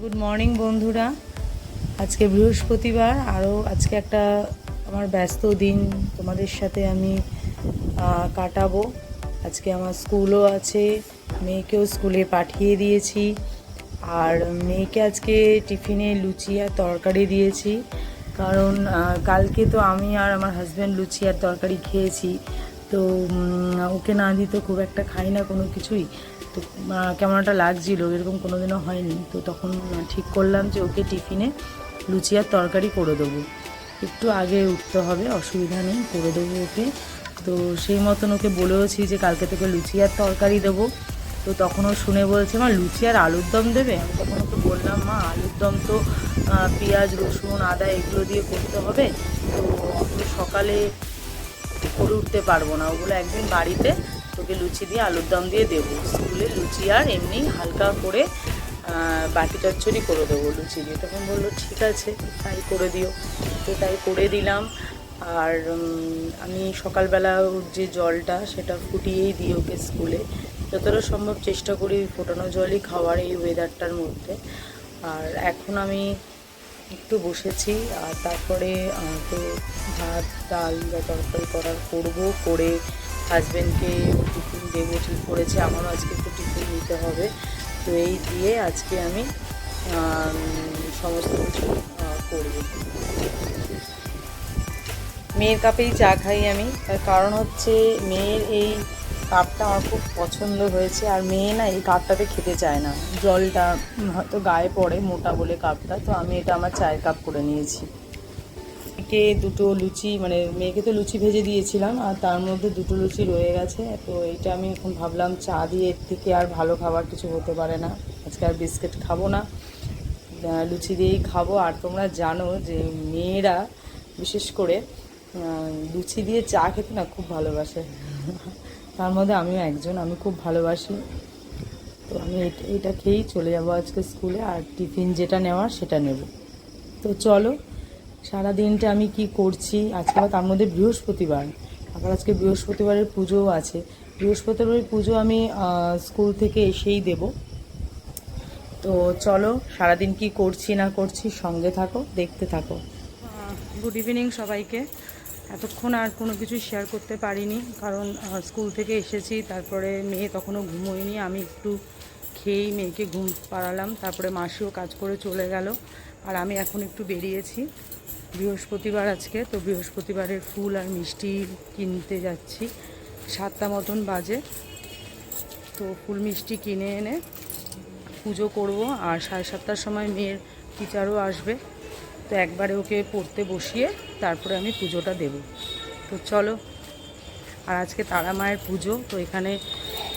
Good morning বন্ধুরা। আজকে বৃহস্পতিবার, আরও আজকে একটা আমার ব্যস্ত দিন তোমাদের সাথে আমি কাটাবো। আজকে আমার স্কুলও আছে, মেয়েকেও স্কুলে পাঠিয়ে দিয়েছি। আর মেয়েকে আজকে টিফিনে লুচি আর তরকারি দিয়েছি, কারণ কালকে তো আমি আর আমার হাজব্যান্ড লুচি আর তরকারি খেয়েছি। তো ওকে না দিতে খুব একটা খাই না কোনো কিছুই, তো কেমন একটা লাগছিল, এরকম কোনো দিনও হয়নি। তো তখন ঠিক করলাম যে ওকে টিফিনে লুচি আর তরকারি করে দেবো। একটু আগে উঠতে হবে, অসুবিধা নেই, করে দেবো ওকে। তো সেই মতন ওকে বলেওছি যে কালকে থেকে লুচি আর তরকারি দেবো। তো তখন ও শুনে বলছে, মা লুচি আর আলুর দম দেবে? আমি তখন ওকে বললাম, মা আলুর দম তো পেঁয়াজ রসুন আদা এগুলো দিয়ে করতে হবে, তো অত সকালে করে উঠতে পারবো না, ওগুলো একদিন বাড়িতে তোকে লুচি দিয়ে আলুর দম দিয়ে দেবো। স্কুলে লুচি আর এমনি হালকা করে বাটি চচ্চড়ি করে দেবো লুচি দিয়ে। তখন বললো ঠিক আছে, তাই করে দিও। তো তাই করে দিলাম। আর আমি সকালবেলা যে জলটা সেটা ফুটিয়েই দিই ওকে স্কুলে, যতটা সম্ভব চেষ্টা করি ফোটানো জলই খাওয়ার এই ওয়েদারটার মধ্যে। আর এখন আমি একটু বসেছি, আর তারপরে তো ভাত ডাল বা তরকারি করবো, করে হাজব্যান্ডকে টিফিন দেবো ঠিক করেছে। আমারও আজকে একটু টিফিন নিতে হবে। তো এই দিয়ে আজকে আমি সমস্ত কিছু করবো। মেয়ের কাপেই চা খাই আমি, তার কারণ হচ্ছে মেয়ের এই কাপটা আমার খুব পছন্দ হয়েছে। আর মেয়ে না এই কাপটাতে খেতে চায় না, জলটা হয়তো গায়ে পড়ে মোটা বলে কাপটা, তো আমি এটা আমার চায়ের কাপ করে নিয়েছি। মেয়েকে দুটো লুচি, মানে মেয়েকে তো লুচি ভেজে দিয়েছিলাম, আর তার মধ্যে দুটো লুচি রয়ে গেছে। তো এইটা আমি এখন ভাবলাম চা দিয়ে এর থেকে আর ভালো খাবার কিছু হতে পারে না। আজকে আর বিস্কিট খাবো না, লুচি দিয়েই খাবো। আর তোমরা জানো যে মেয়েরা বিশেষ করে লুচি দিয়ে চা খেতে না খুব ভালোবাসে, তার মধ্যে আমিও একজন, আমি খুব ভালোবাসি। তো আমি এটা খেয়েই চলে যাবো আজকে স্কুলে, আর টিফিন যেটা নেওয়ার সেটা নেব। তো চলো, সারা দিনটা আমি কি করছি আজকে, আবার তার মধ্যে বৃহস্পতিবার, আবার আজকে বৃহস্পতিবারের পুজোও আছে। বৃহস্পতিবারের পুজো আমি স্কুল থেকে এসেই দেব। তো চলো, সারাদিন কি করছি না করছি সঙ্গে থাকো, দেখতে থাকো। গুড ইভিনিং সবাইকে। এতক্ষণ আর কোনো কিছু শেয়ার করতে পারিনি, কারণ স্কুল থেকে এসেছি, তারপরে মেয়ে তখনও ঘুমোয়নি। আমি একটু খেয়েই মেয়েকে ঘুম পাড়ালাম, তারপরে মাসিও কাজ করে চলে গেল, আর আমি এখন একটু বেরিয়েছি। বৃহস্পতিবার আজকে, তো বৃহস্পতিবারের ফুল আর মিষ্টি কিনতে যাচ্ছি। 7টা মতন বাজে, তো ফুল মিষ্টি কিনে এনে পুজো করব। আর 7:30টার সময় মেয়ের টিচারও আসবে, তো একবারে ওকে পড়তে বসিয়ে তারপরে আমি পুজোটা দেব। তো চলো। আর আজকে তারা মায়ের পুজো, তো এখানে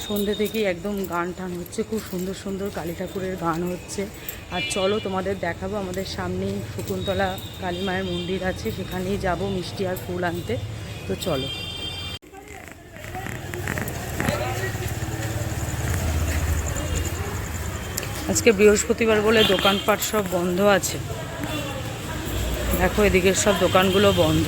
সন্ধ্যে থেকেই একদম গান টান হচ্ছে, খুব সুন্দর সুন্দর কালী ঠাকুরের গান হচ্ছে। আর চলো তোমাদের দেখাবো, আমাদের সামনেই শকুন্তলা কালী মায়ের মন্দির আছে, সেখানেই যাব মিষ্টি আর ফুল আনতে। তো চলো। আজকে বৃহস্পতিবার বলে দোকানপাট সব বন্ধ আছে, দেখো এদিকের সব দোকানগুলো বন্ধ।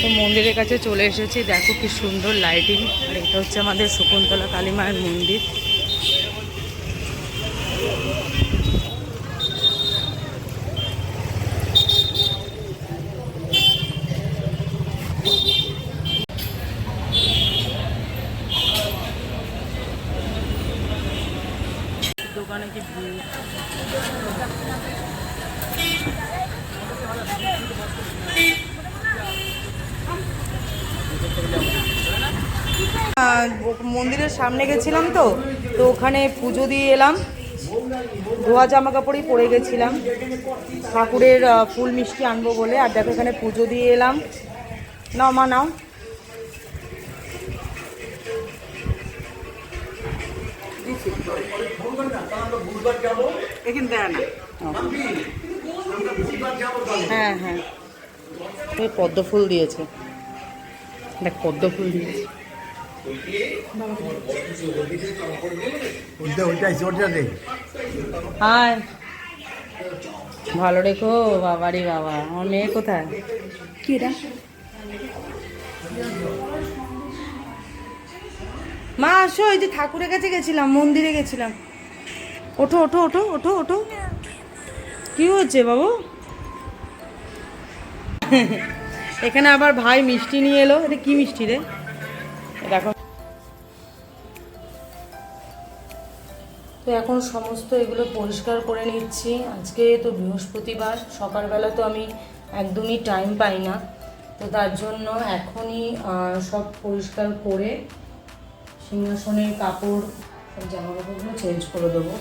তো মন্দিরের কাছে চলে এসেছি, দেখো কি সুন্দর লাইটিং। আর এটা হচ্ছে আমাদের শকুন্তলা কালী মায়ের মন্দির। দোকানে কি ভিড়। মন্দিরের সামনে গেছিলাম, তো তো ওখানে পুজো দিয়ে এলাম, ধোয়া জামা কাপড়ই পরে গেছিলাম ঠাকুরের ফুল মিষ্টি আনবো বলে। আর দেখো এখানে পুজো দিয়ে এলাম। নাও মা নাও। হ্যাঁ হ্যাঁ, ওই পদ্ম ফুল দিয়েছে, দেখ পদ্ম ফুল দিয়েছে। হাই, ভালো রেখো বাবারি বাবা। আমার মেয়ে কোথায়? কিরা মা আসো, এই যে ঠাকুরের কাছে গেছিলাম, মন্দিরে গেছিলাম। ওঠো ওঠো ওঠো ওঠো ওঠো। কি হচ্ছে বাবু? এখানে আবার ভাই মিষ্টি নিয়ে এলো। এটা কি মিষ্টি রে? দেখো। তো এখন সমস্ত এগুলো পরিষ্কার করে নিচ্ছি। আজকে তো বৃহস্পতিবার, সকালবেলা তো আমি একদমই টাইম পাই না, তো তার জন্য এখনই সব পরিষ্কার করে সিংহাসনের কাপড়, সব জামা কাপড়গুলো চেঞ্জ করে দেবো।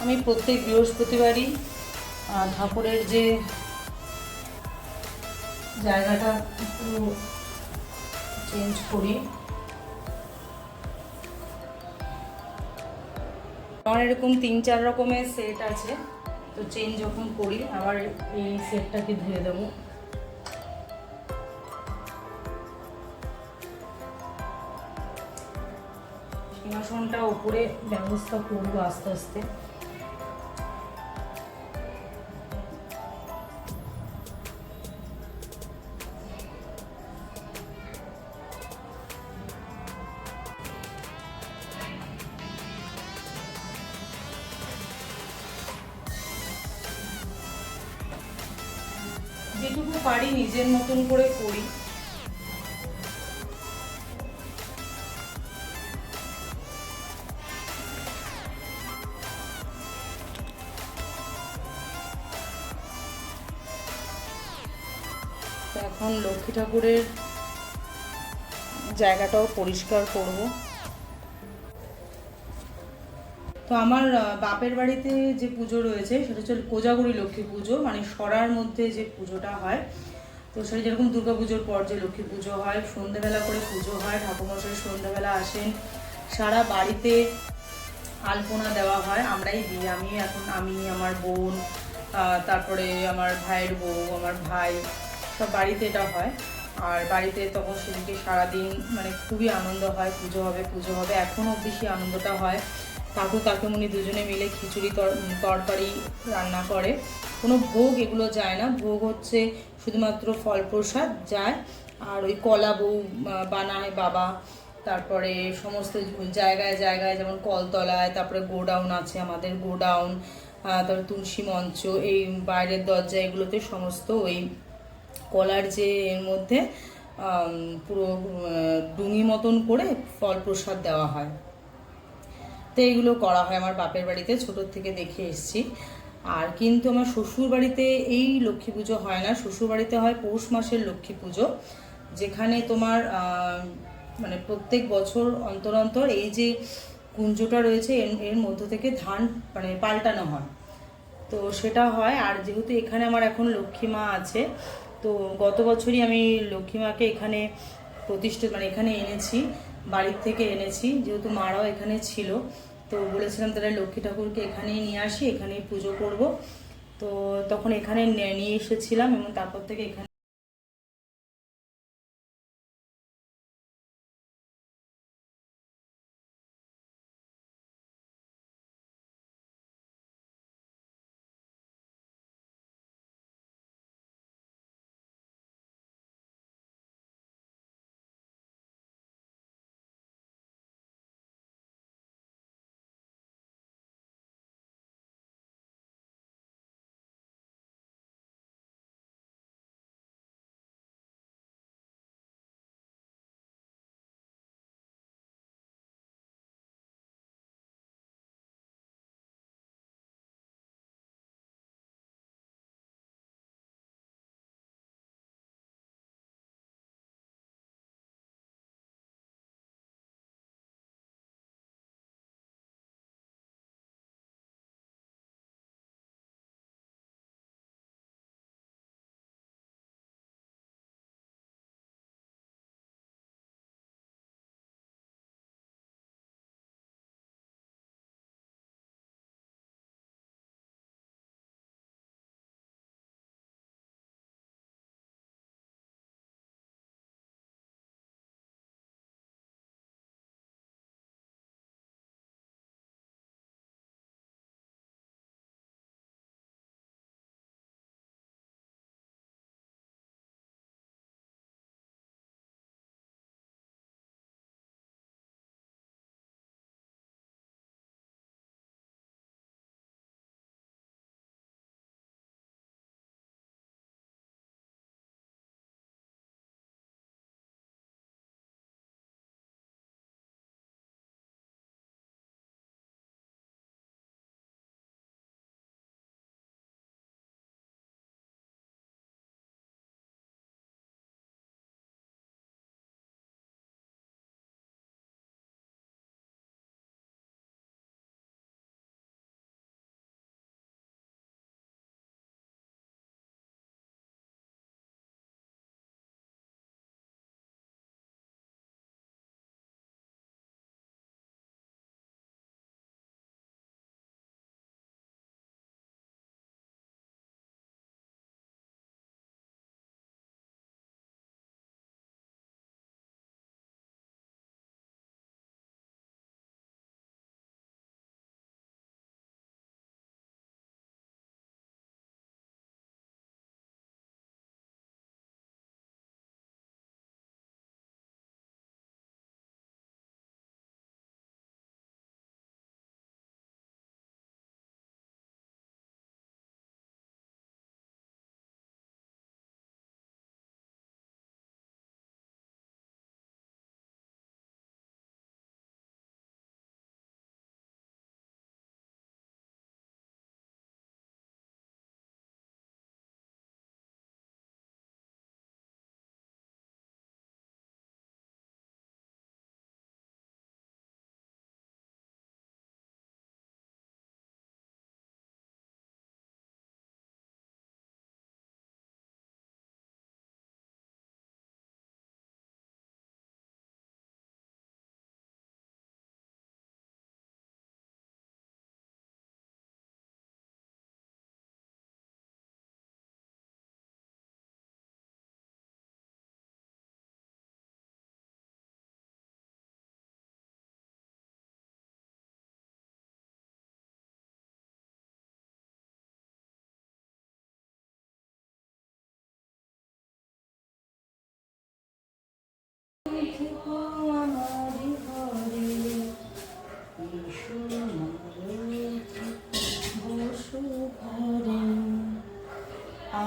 আমি প্রত্যেক বৃহস্পতিবারই ঠাকুরের যে জায়গাটা পুরো চেঞ্জ করি। আমার এরকম 3-4 রকমের সেট আছে, তো চেঞ্জ যখন করি আবার এই সেটটাকে ধুয়ে দেবো। সিংহাসনটা উপরে ব্যবস্থা করবো আস্তে আস্তে। যেটুকু পারি নিজের মতন করে করি। তো এখন লক্ষ্মী ঠাকুরের জায়গাটাও পরিষ্কার করব। তো আমার বাপের বাড়িতে যে পুজো রয়েছে সেটা হচ্ছে কোজাগরি লক্ষ্মী পুজো, মানে সরার মধ্যে যে পুজোটা হয়। তো সেটা যেরকম দুর্গা পুজোর পর যে লক্ষ্মী পুজো হয়, সন্ধ্যেবেলা করে পুজো হয়, ঠাকুরমশাই সন্ধ্যেবেলা আসেন, সারা বাড়িতে আলপনা দেওয়া হয়, আমরাই দিই। আমি আমার বোন, তারপরে আমার ভাইয়ের বউ, আমার ভাই, সব বাড়িতে এটা হয়। আর বাড়িতে তখন সেদিনকে সারাদিন মানে খুবই আনন্দ হয়, পুজো হবে পুজো হবে, এখনও বেশি আনন্দটা হয়। কাকু কাকুমণি দুজনে মিলে খিচুড়ি তরকারি রান্না করে। কোনো ভোগ এগুলো যায় না, ভোগ হচ্ছে শুধুমাত্র ফল প্রসাদ যায়। আর ওই কলা বউ বানায় বাবা। তারপরে সমস্ত জায়গায় জায়গায়, যেমন কলতলায়, তারপরে গোডাউন আছে আমাদের, গোডাউন, তারপরে তুলসী মঞ্চ, এই বাইরের দরজা, এগুলোতে সমস্ত ওই কলার যে এর মধ্যে পুরো ডুঙি মতন করে ফল প্রসাদ দেওয়া হয়। তো এইগুলো করা হয় আমার বাপের বাড়িতে, ছোটোর থেকে দেখে এসেছি। আর কিন্তু আমার শ্বশুর বাড়িতে এই লক্ষ্মী পুজো হয় না। শ্বশুর বাড়িতে হয় পৌষ মাসের লক্ষ্মী পুজো, যেখানে তোমার মানে প্রত্যেক বছর অন্তর অন্তর এই যে কুঞ্জটা রয়েছে এর মধ্য থেকে ধান মানে পাল্টানো হয়, তো সেটা হয়। আর যেহেতু এখানে আমার এখন লক্ষ্মী মা আছে, তো গত বছরই আমি লক্ষ্মী মাকে এখানে প্রতিষ্ঠিত, মানে এখানে এনেছি, বাড়ির থেকে এনেছি, যেহেতু মারাও এখানে ছিল। তো বলেছিলাম তাহলে লক্ষ্মী ঠাকুরকে এখানেই নিয়ে আসি, এখানেই পুজো করব। তো তখন এখানে নিয়ে এসেছিলাম, এবং তারপর থেকে এখানে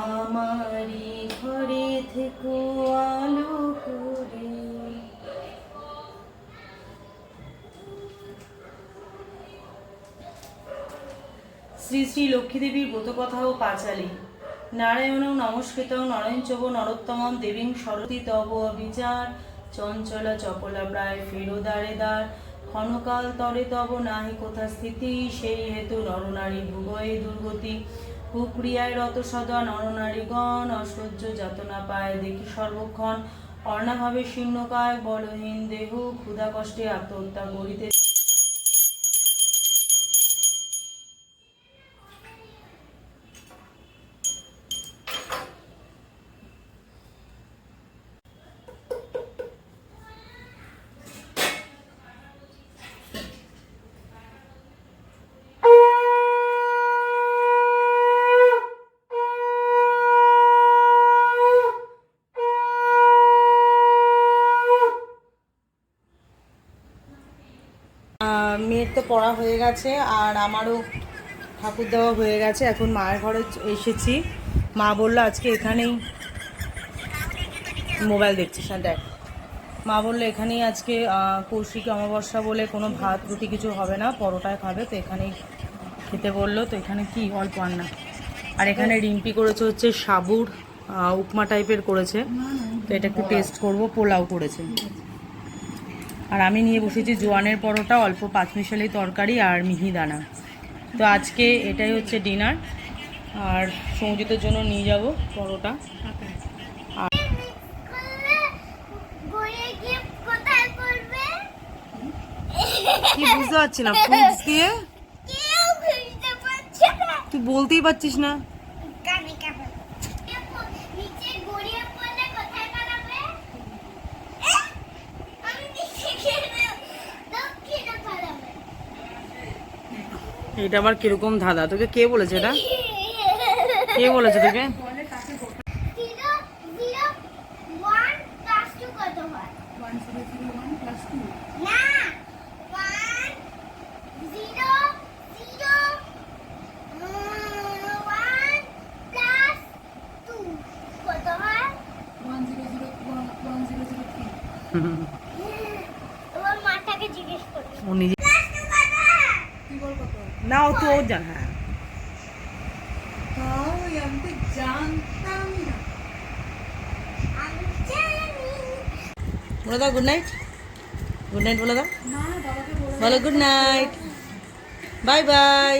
আমারি ঘরে থেকো আলো করে। শ্রী শ্রী লক্ষ্মীদেবীর ব্রতকথা ও পাঁচালী। নারায়ণং নমস্কৃতং নরেন চব নরোত্তমম দেবীং সরতি তব অবিচার চঞ্চলা চপলা প্রায় ফেরো দ্বারে দ্বার ক্ষণকাল তরে তব নাহি কোথা স্থিতি সেই হেতু নরনারী ভুগয়ে দুর্গতি কুক্রিয়ায় রত সদা নরনারীগণ অসহ্য যাতনা পায় দেখি সর্বক্ষণ অর্ণাভাবে শীর্ণকায় বলহীন দেহ ক্ষুধা কষ্টে আত্মহত্যা করিতে। মেয়ের তো পড়া হয়ে গেছে আর আমারও ঠাকুর দেওয়া হয়ে গেছে। এখন মায়ের ঘরে এসেছি। মা বললো আজকে এখানেই মোবাইল দেখছিস না দেখ। মা বললো এখানেই আজকে কৌশিকী অমাবস্যা বলে কোনো ভাত রুটি কিছু হবে না, পরোটায় খাবে, তো এখানেই খেতে বললো। তো এখানে কি অল্প আন্না। আর এখানে রিম্পি করেছে হচ্ছে সাবুর উপমা টাইপের করেছে, তো এটা একটু টেস্ট করব। পোলাও করেছে। আর আমি নিয়ে বসেছি জোয়ানের পরোটা, অল্প পাঁচমিশালি তরকারি আর মিহিদানা। তো আজকে এটাই হচ্ছে ডিনার। আর সঞ্জিতের জন্য নিয়ে যাব পরোটা। কি বুঝতে পারছি না, ফ্রুটস দিয়ে তুই বলতেই পারছিস না। এটা আবার কিরকম ধাঁধা? তোকে কে বলেছে এটা? কে বলেছে তোকে? ও নিজে না, ও তো ও জান। হ্যাঁ বলে দাও গুড নাইট। গুড নাইট বলে দাও। বলো গুড নাইট, বাই বাই।